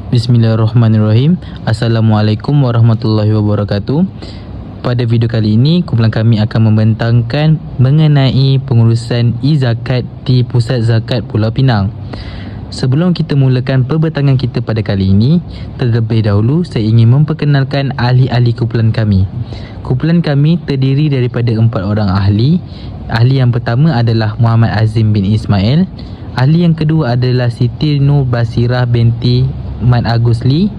Bismillahirrahmanirrahim. Assalamualaikum warahmatullahi wabarakatuh. Pada video kali ini, kumpulan kami akan membentangkan mengenai pengurusan e-zakat di Pusat Zakat Pulau Pinang. Sebelum kita mulakan pembentangan kita pada kali ini, terlebih dahulu saya ingin memperkenalkan ahli-ahli kumpulan kami. Kumpulan kami terdiri daripada 4 orang ahli. Ahli yang pertama adalah Muhammad Azim bin Ismail. Ahli yang kedua adalah Siti Nur Basirah binti Mat Agus Lee.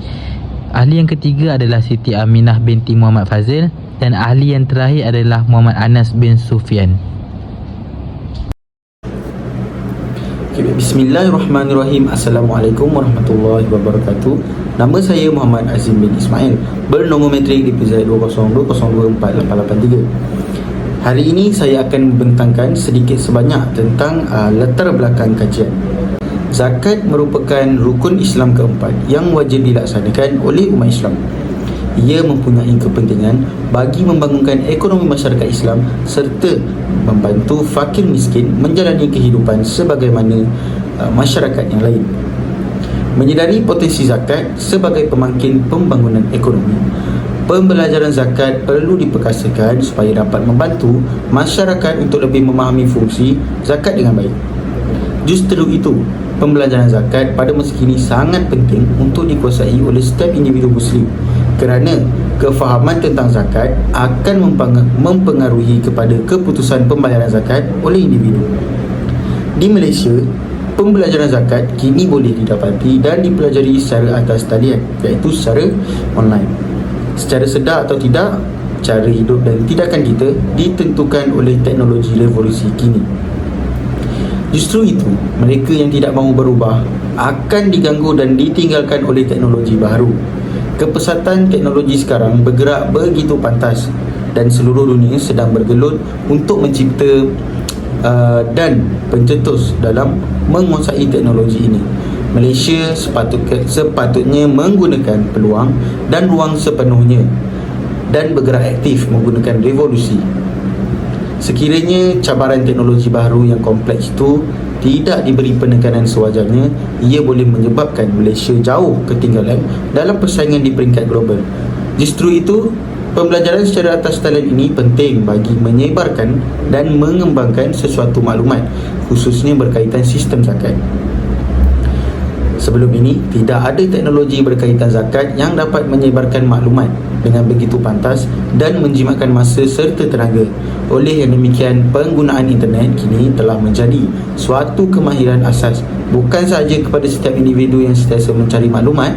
Ahli yang ketiga adalah Siti Aminah binti Muhammad Fazil. Dan ahli yang terakhir adalah Muhammad Anas bin Sufyan. Bismillahirrahmanirrahim. Assalamualaikum warahmatullahi wabarakatuh. Nama saya Muhammad Azim bin Ismail, bernomometrik di PZ 202024883. Hari ini saya akan membentangkan sedikit sebanyak tentang latar belakang kajian. Zakat merupakan rukun Islam keempat yang wajib dilaksanakan oleh umat Islam. Ia mempunyai kepentingan bagi membangunkan ekonomi masyarakat Islam serta membantu fakir miskin menjalani kehidupan sebagaimana masyarakat yang lain. Menyedari potensi zakat sebagai pemangkin pembangunan ekonomi, pembelajaran zakat perlu diperkasakan supaya dapat membantu masyarakat untuk lebih memahami fungsi zakat dengan baik. Justru itu, pembelajaran zakat pada masa kini sangat penting untuk dikuasai oleh setiap individu Muslim kerana kefahaman tentang zakat akan mempengaruhi kepada keputusan pembayaran zakat oleh individu. Di Malaysia, pembelajaran zakat kini boleh didapati dan dipelajari secara atas talian, iaitu secara online. Secara sedar atau tidak, cara hidup dan tindakan kita ditentukan oleh teknologi revolusi kini. Justru itu, mereka yang tidak mahu berubah akan diganggu dan ditinggalkan oleh teknologi baru. Kepesatan teknologi sekarang bergerak begitu pantas dan seluruh dunia sedang bergelut untuk mencipta dan pencetus dalam menguasai teknologi ini. Malaysia sepatutnya menggunakan peluang dan ruang sepenuhnya dan bergerak aktif menggunakan revolusi. Sekiranya cabaran teknologi baru yang kompleks itu tidak diberi penekanan sewajarnya, ia boleh menyebabkan Malaysia jauh ketinggalan dalam persaingan di peringkat global. Justru itu, pembelajaran secara atas talian ini penting bagi menyebarkan dan mengembangkan sesuatu maklumat, khususnya berkaitan sistem zakat. Sebelum ini, tidak ada teknologi berkaitan zakat yang dapat menyebarkan maklumat dengan begitu pantas dan menjimatkan masa serta tenaga. Oleh yang demikian, penggunaan internet kini telah menjadi suatu kemahiran asas bukan sahaja kepada setiap individu yang sentiasa mencari maklumat,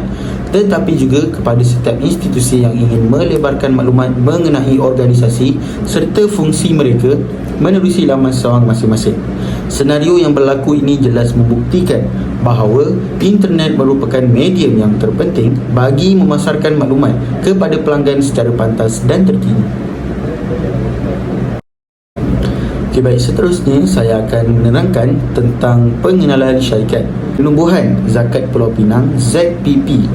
tetapi juga kepada setiap institusi yang ingin melebarkan maklumat mengenai organisasi serta fungsi mereka menerusi laman sawang masing-masing. Senario yang berlaku ini jelas membuktikan bahawa internet merupakan medium yang terpenting bagi memasarkan maklumat kepada pelanggan secara pantas dan terkini. Baik, seterusnya saya akan menerangkan tentang pengenalan syarikat. Penubuhan Zakat Pulau Pinang ZPP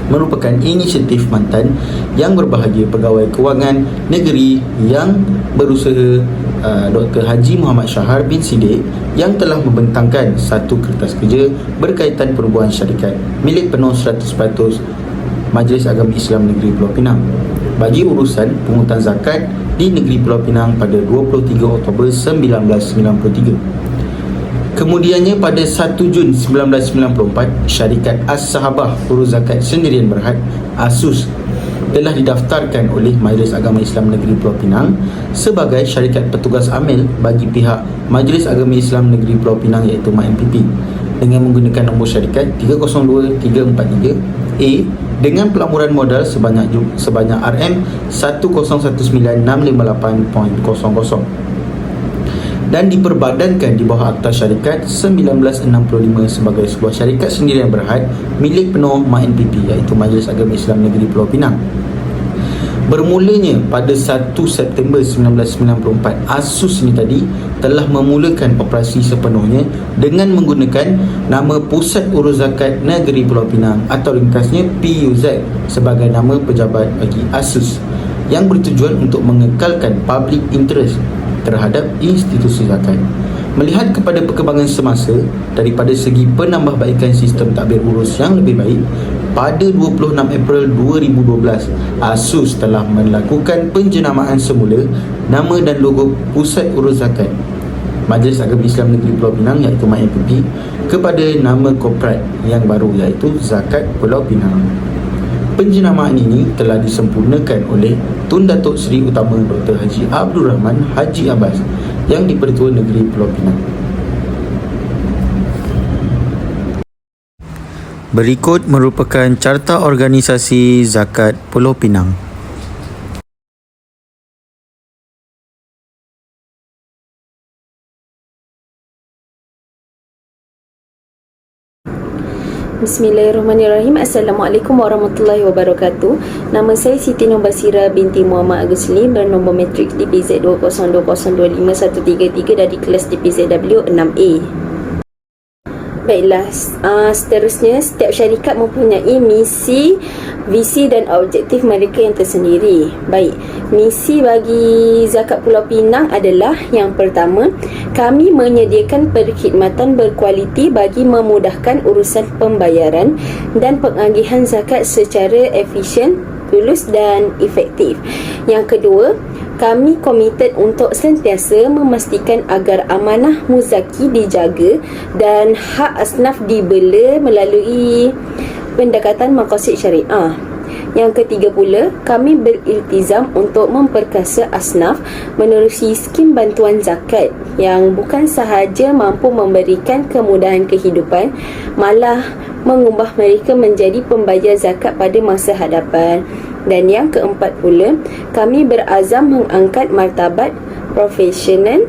merupakan inisiatif mantan yang berbahagia pegawai kewangan negeri yang berusaha Dr. Haji Muhammad Shahar bin Siddiq yang telah membentangkan satu kertas kerja berkaitan penubuhan syarikat milik penuh 100% Majlis Agama Islam Negeri Pulau Pinang bagi urusan pungutan zakat di Negeri Pulau Pinang pada 23 Oktober 1993. Kemudiannya pada 1 Jun 1994, syarikat As-Sahabah Urus Zakat Sendirian Berhad ASUS telah didaftarkan oleh Majlis Agama Islam Negeri Pulau Pinang sebagai syarikat petugas amil bagi pihak Majlis Agama Islam Negeri Pulau Pinang iaitu MANPP dengan menggunakan nombor syarikat 302343A dengan pelaburan modal sebanyak RM1019658.00 dan diperbadankan di bawah Akta Syarikat 1965 sebagai sebuah syarikat sendirian berhad milik penuh MANPP iaitu Majlis Agama Islam Negeri Pulau Pinang. Bermulanya pada 1 September 1994, ASUS ini tadi telah memulakan operasi sepenuhnya dengan menggunakan nama Pusat Urus Zakat Negeri Pulau Pinang atau ringkasnya PUZ sebagai nama pejabat bagi ASUS yang bertujuan untuk mengekalkan public interest terhadap institusi zakat. Melihat kepada perkembangan semasa daripada segi penambahbaikan sistem tadbir urus yang lebih baik, pada 26 April 2012, ASUS telah melakukan penjenamaan semula nama dan logo Pusat Urus Zakat Majlis Agama Islam Negeri Pulau Pinang iaitu MAEPP kepada nama korporat yang baru iaitu Zakat Pulau Pinang. Penjenamaan ini telah disempurnakan oleh Tun Datuk Seri Utama Dr. Haji Abdul Rahman Haji Abbas yang di-Pertua Negeri Pulau Pinang. Berikut merupakan Carta Organisasi Zakat Pulau Pinang. Bismillahirrahmanirrahim. Assalamualaikum warahmatullahi wabarakatuh. Nama saya Siti Nur Basira binti Muhammad Agusli, bernombor matrik DPZ 20205133 dari kelas DPZW 6A. Baiklah, seterusnya setiap syarikat mempunyai misi, visi dan objektif mereka yang tersendiri. Baik, misi bagi Zakat Pulau Pinang adalah yang pertama, kami menyediakan perkhidmatan berkualiti bagi memudahkan urusan pembayaran dan pengagihan zakat secara efisien, tulus dan efektif. Yang kedua, kami komited untuk sentiasa memastikan agar amanah muzaki dijaga dan hak asnaf dibela melalui pendekatan maqasid syariah. Yang ketiga pula, kami beriltizam untuk memperkasa asnaf menerusi skim bantuan zakat yang bukan sahaja mampu memberikan kemudahan kehidupan, malah mengubah mereka menjadi pembayar zakat pada masa hadapan. Dan yang keempat pula, kami berazam mengangkat martabat profesional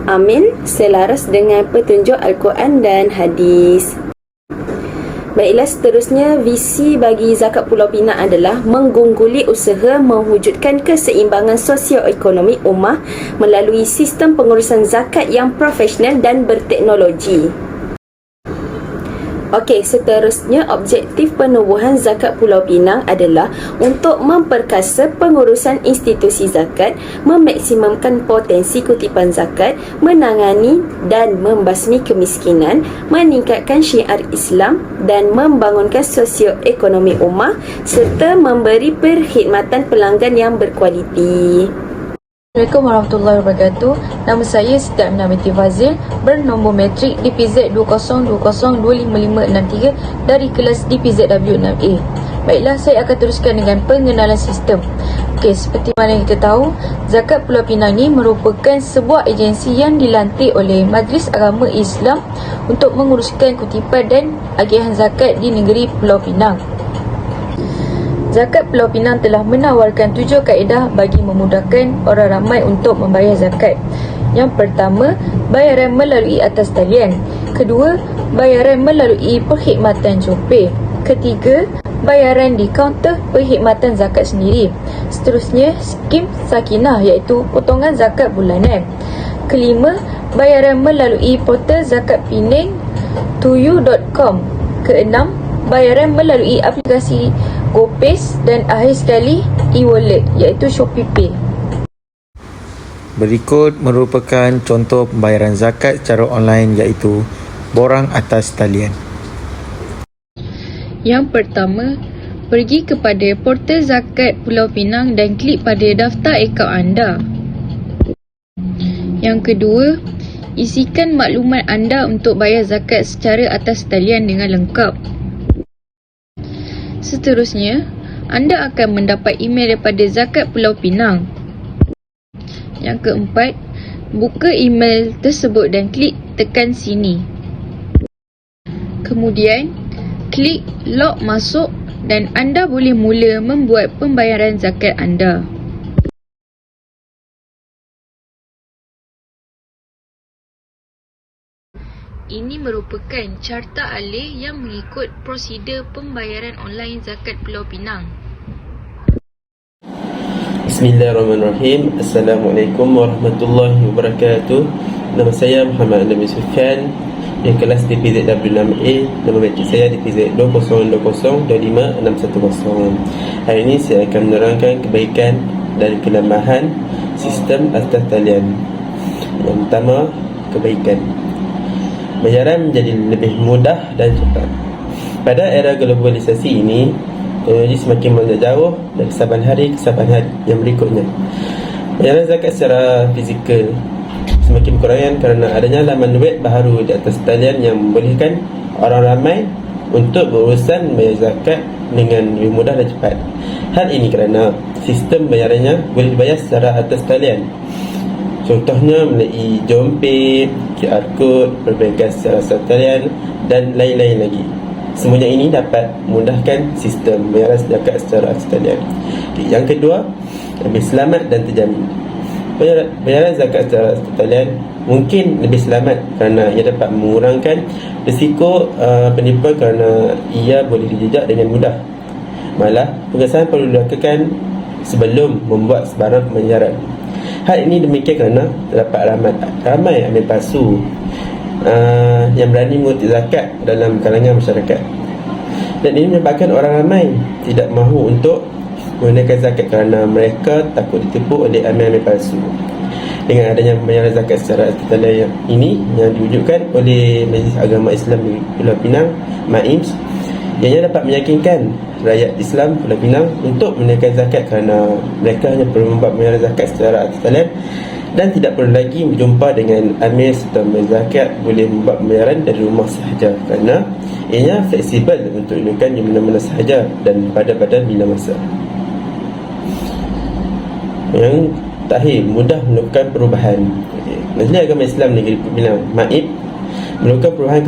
amin selaras dengan petunjuk Al-Quran dan hadis. Baiklah, seterusnya visi bagi Zakat Pulau Pinang adalah menggungguli usaha mewujudkan keseimbangan sosioekonomi ummah melalui sistem pengurusan zakat yang profesional dan berteknologi. Okey, seterusnya objektif penubuhan Zakat Pulau Pinang adalah untuk memperkasa pengurusan institusi zakat, memaksimumkan potensi kutipan zakat, menangani dan membasmi kemiskinan, meningkatkan syiar Islam dan membangunkan sosioekonomi ummah serta memberi perkhidmatan pelanggan yang berkualiti. Assalamualaikum warahmatullahi wabarakatuh. Nama saya Siti Aminah binti Fazil, bernombor matrik DPZ 20202553 dari kelas DPZW 6A. Baiklah, saya akan teruskan dengan pengenalan sistem. Okey, seperti mana yang kita tahu, Zakat Pulau Pinang ini merupakan sebuah agensi yang dilantik oleh Majlis Agama Islam untuk menguruskan kutipan dan agihan zakat di negeri Pulau Pinang. Zakat Pulau Pinang telah menawarkan 7 kaedah bagi memudahkan orang ramai untuk membayar zakat. Yang pertama, bayaran melalui atas talian. Kedua, bayaran melalui perkhidmatan Shopee. Ketiga, bayaran di kaunter perkhidmatan zakat sendiri. Seterusnya, skim Sakinah iaitu potongan zakat bulanan. Kelima, bayaran melalui portal zakat Pening tuyu.com. Keenam, bayaran melalui aplikasi GoPays dan akhir sekali e-wallet iaitu ShopeePay. Berikut merupakan contoh pembayaran zakat secara online iaitu borang atas talian. Yang pertama, pergi kepada portal zakat Pulau Pinang dan klik pada daftar akaun anda. Yang kedua, isikan maklumat anda untuk bayar zakat secara atas talian dengan lengkap. Seterusnya, anda akan mendapat email daripada Zakat Pulau Pinang. Yang keempat, buka email tersebut dan klik tekan sini. Kemudian, klik log masuk dan anda boleh mula membuat pembayaran zakat anda. Ini merupakan carta alih yang mengikut prosedur pembayaran online Zakat Pulau Pinang. Bismillahirrahmanirrahim. Assalamualaikum warahmatullahi wabarakatuh. Nama saya Muhammad Nabi Sufyan, yang kelas DPZW 6A. Nama matrik saya DPZ 2020255610. Hari ini saya akan menerangkan kebaikan dan kelemahan sistem atas talian. Yang pertama, kebaikan. Bayaran menjadi lebih mudah dan cepat. Pada era globalisasi ini, teknologi semakin menjauh dari saban hari ke saban hari yang berikutnya. Bayaran zakat secara fizikal semakin berkurangan kerana adanya laman web baharu di atas talian yang membolehkan orang ramai untuk berurusan bayar zakat dengan lebih mudah dan cepat. Hal ini kerana sistem bayarannya boleh dibayar secara atas talian. Contohnya melalui JomPay, QR Code, perbankan secara atas talian dan lain-lain lagi. Semuanya ini dapat memudahkan sistem bayaran zakat secara atas talian. Yang kedua, lebih selamat dan terjamin. Bayaran zakat secara atas talian mungkin lebih selamat kerana ia dapat mengurangkan risiko penipuan kerana ia boleh dijejak dengan mudah. Malah, pengesahan perlu dilakukan sebelum membuat sebarang pembayaran. Hal ini demikian kerana terdapat ramai amil palsu yang berani mengutik zakat dalam kalangan masyarakat. Dan ini menyebabkan orang ramai tidak mahu untuk menggunakan zakat kerana mereka takut ditipu oleh amil-amil palsu. Dengan adanya pembayaran zakat secara talian ini yang diwujudkan oleh Majlis Agama Islam di Pulau Pinang, MAIMS, ianya dapat meyakinkan rakyat Islam Pulau Pinang untuk menunaikan zakat kerana mereka hanya perlu membuat pembayaran zakat secara talian dan tidak perlu lagi berjumpa dengan amil serta membayar zakat, boleh membuat pembayaran dari rumah sahaja kerana ianya fleksibel untuk dilakukan di mana-mana sahaja dan pada bila masa. Yang terakhir, mudah melakukan perubahan. Majlis Agama Islam Negeri Pinang, MAIP, melakukan perubahan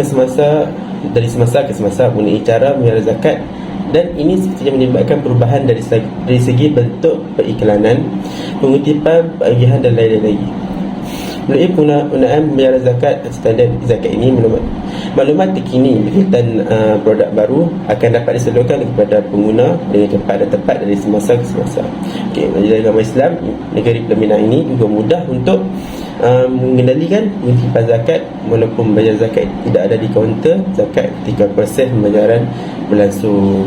dari semasa ke semasa mengenai cara membayar zakat, dan ini sepertinya menyebabkan perubahan dari segi bentuk periklanan, pengutipan, penagihan dan lain-lain lagi. Melalui penggunaan pembayaran zakat standard zakat ini, maklumat terkini berkaitan produk baru akan dapat disalurkan kepada pengguna dengan cepat dan tepat dari semasa ke semasa. Majlis Agama Islam Negeri Pulau ini juga mudah untuk mengendalikan pengutipan zakat walaupun membayar zakat tidak ada di kaunter zakat ketika proses pembayaran berlangsung.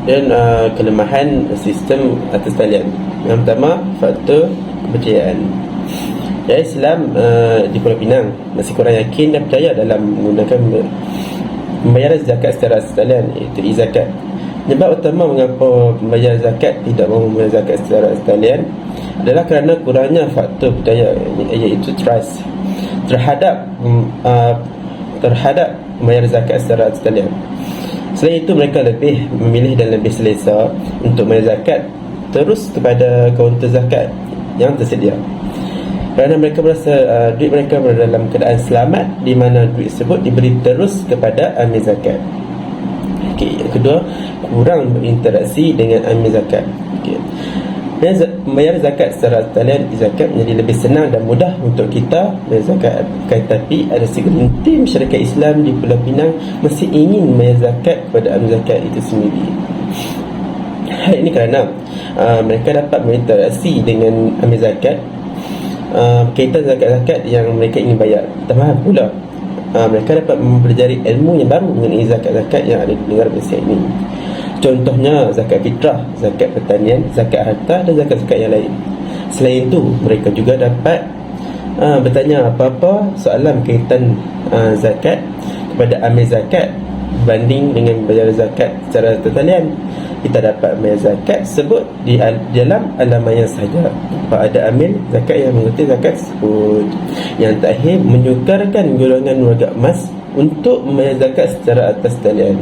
Dan kelemahan sistem atas talian. Yang pertama, faktor kepercayaan. Rakyat Islam di Pulau Pinang masih kurang yakin dan percaya dalam menggunakan pembayaran zakat secara atas talian, iaitu e-zakat. Sebab utama mengapa pembayar zakat tidak mahu membayar zakat secara atas talian adalah kerana kurangnya faktor percaya, iaitu trust terhadap membayar zakat secara atas talian. Selain itu, mereka lebih memilih dan lebih selesa untuk membayar zakat terus kepada kaunter zakat yang tersedia kerana mereka merasa duit mereka berada dalam keadaan selamat, di mana duit tersebut diberi terus kepada amil zakat. Yang kedua, kurang berinteraksi dengan amil zakat. Membayar zakat secara talian zakat menjadi lebih senang dan mudah untuk kita membayar zakat. Tetapi ada segelintir masyarakat Islam di Pulau Pinang masih ingin membayar zakat kepada amil zakat itu sendiri. Hal ini kerana mereka dapat berinteraksi dengan amil zakat berkaitan zakat-zakat yang mereka ingin bayar. Tambahan pula, mereka dapat mempelajari ilmu yang baru mengenai zakat-zakat yang ada di negara Malaysia ini. Contohnya zakat fitrah, zakat pertanian, zakat harta dan zakat-zakat yang lain. Selain itu, mereka juga dapat bertanya apa-apa soalan berkaitan zakat kepada amil zakat berbanding dengan bayar zakat secara talian. Kita dapat membayar zakat tersebut di dalam alaman yang sahaja tanpa ada amil zakat yang mengikuti zakat tersebut. Yang terakhir, menyukarkan golongan warga emas untuk membayar zakat secara atas talian.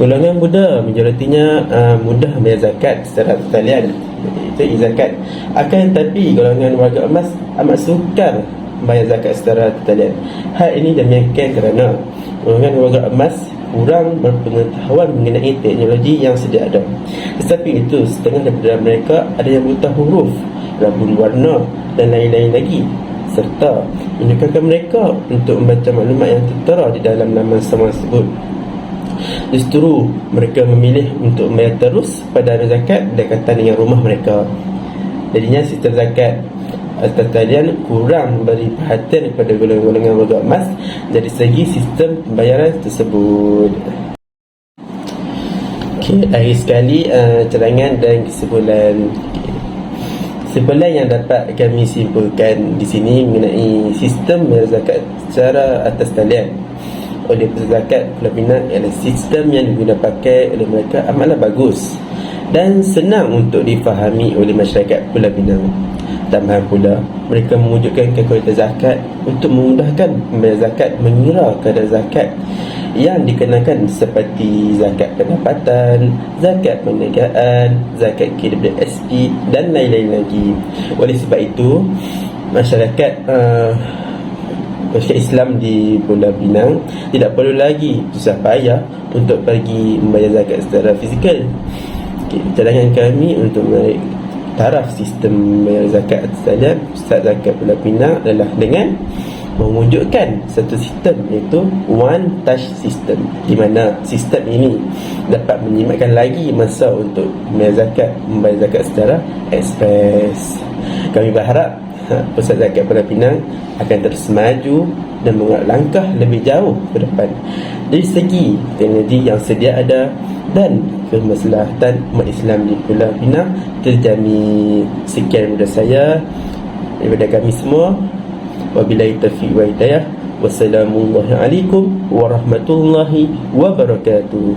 Golongan muda majoritinya mudah membayar zakat secara atas talian, iaitu e-zakat. Akan tetapi golongan warga emas amat sukar membayar zakat secara atas talian. Hal ini demikian kerana golongan warga emas kurang berpengetahuan mengenai teknologi yang sedia ada. Tetapi itu, setengah daripada mereka ada yang buta huruf, rabun warna dan lain-lain lagi, serta menyukarkan mereka untuk membaca maklumat yang tertera di dalam laman sama tersebut. Justru mereka memilih untuk membayar terus pada amil zakat berdekatan dengan rumah mereka. Jadinya sistem zakat atas talian kurang memberi perhatian kepada golongan-golongan warga emas dari segi sistem pembayaran tersebut. Akhir sekali cadangan dan kesimpulan. Kesimpulan yang dapat kami simpulkan di sini mengenai sistem bayar zakat secara atas talian oleh pusat zakat Pulau Pinang adalah sistem yang diguna pakai oleh mereka amatlah bagus dan senang untuk difahami oleh masyarakat Pulau Pinang. Tambahan pula, mereka mewujudkan kalkulator zakat untuk memudahkan pembayar zakat mengira kadar zakat yang dikenakan seperti zakat pendapatan, zakat perniagaan, zakat KWSP dan lain-lain lagi. Oleh sebab itu, masyarakat Islam di Pulau Pinang tidak perlu lagi susah payah untuk pergi membayar zakat secara fizikal. Cadangan kami untuk menarik taraf sistem bayar zakat atas talian Pusat Zakat Pulau Pinang adalah dengan mewujudkan satu sistem, iaitu One Touch System, di mana sistem ini dapat menjimatkan lagi masa untuk membayar zakat secara ekspres. Kami berharap Pusat Zakat Pulau Pinang akan terus maju dan mengambil langkah lebih jauh ke depan dari segi teknologi yang sedia ada dan kemaslahatan umat Islam di Pulau Pinang terjamin. Sekian daripada saya, daripada kami semua. Wabillahi taufiq wa hidayah. Wassalamualaikum warahmatullahi wabarakatuh.